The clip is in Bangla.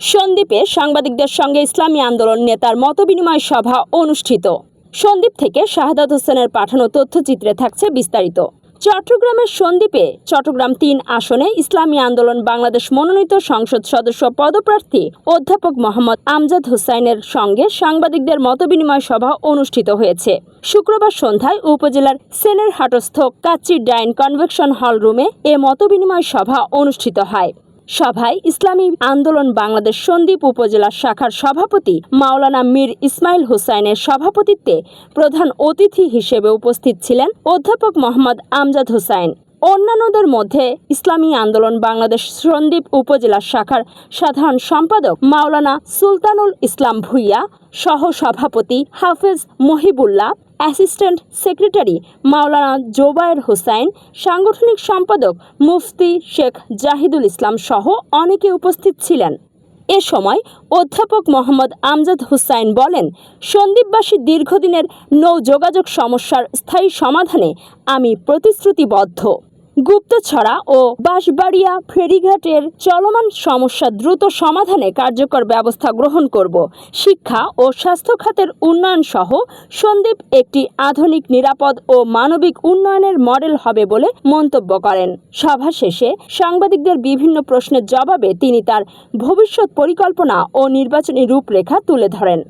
সন্দ্বীপে সাংবাদিকদের সঙ্গে ইসলামী আন্দোলন নেতার মতবিনিময় সভা অনুষ্ঠিত। সন্দ্বীপ থেকে শাহাদাত হোসেনের পাঠানো তথ্যচিত্রে থাকছে বিস্তারিত। চট্টগ্রামের সন্দ্বীপে চট্টগ্রাম ৩ আসনে ইসলামী আন্দোলন বাংলাদেশ মনোনীত সংসদ সদস্য পদপ্রার্থী অধ্যাপক মোহাম্মদ আমজাদ হোসাইনের সঙ্গে সাংবাদিকদের মতবিনিময় সভা অনুষ্ঠিত হয়েছে। শুক্রবার সন্ধ্যায় উপজেলার সেনের হাটস্থ কাচ্চি ডাইন কনভেনশন হল রুমে এ মতবিনিময় সভা অনুষ্ঠিত হয়। সভায় ইসলামী আন্দোলন বাংলাদেশ সন্দ্বীপ উপজেলা শাখার সভাপতি মাওলানা মীর ইসমাইল হোসাইনের সভাপতিত্বে প্রধান অতিথি হিসেবে উপস্থিত ছিলেন অধ্যাপক মোহাম্মদ আমজাদ হোসাইন। অন্যান্যদের মধ্যে ইসলামী আন্দোলন বাংলাদেশ সন্দ্বীপ উপজেলা শাখার সাধারণ সম্পাদক মাওলানা সুলতানুল ইসলাম ভুইয়া, সহ সভাপতি হাফেজ মহিবুল্লাহ, অ্যাসিস্ট্যান্ট সেক্রেটারি মাওলানা জোবায়ের হোসাইন, সাংগঠনিক সম্পাদক মুফতি শেখ জাহিদুল ইসলাম সহ অনেকে উপস্থিত ছিলেন। এ সময় অধ্যাপক মোহাম্মদ আমজাদ হোসাইন বলেন, সন্দ্বীপবাসী দীর্ঘদিনের নৌ যোগাযোগ সমস্যার স্থায়ী সমাধানে আমি প্রতিশ্রুতিবদ্ধ। গুপ্তছড়া ও বাঁশবাড়িয়া ফেরিঘাটের চলমান সমস্যা দ্রুত সমাধানে কার্যকর ব্যবস্থা গ্রহণ করব। শিক্ষা ও স্বাস্থ্য খাতের উন্নয়ন সহ সন্দ্বীপ একটি আধুনিক, নিরাপদ ও মানবিক উন্নয়নের মডেল হবে বলে মন্তব্য করেন। সভা শেষে সাংবাদিকদের বিভিন্ন প্রশ্নের জবাবে তিনি তার ভবিষ্যৎ পরিকল্পনা ও নির্বাচনী রূপরেখা তুলে ধরেন।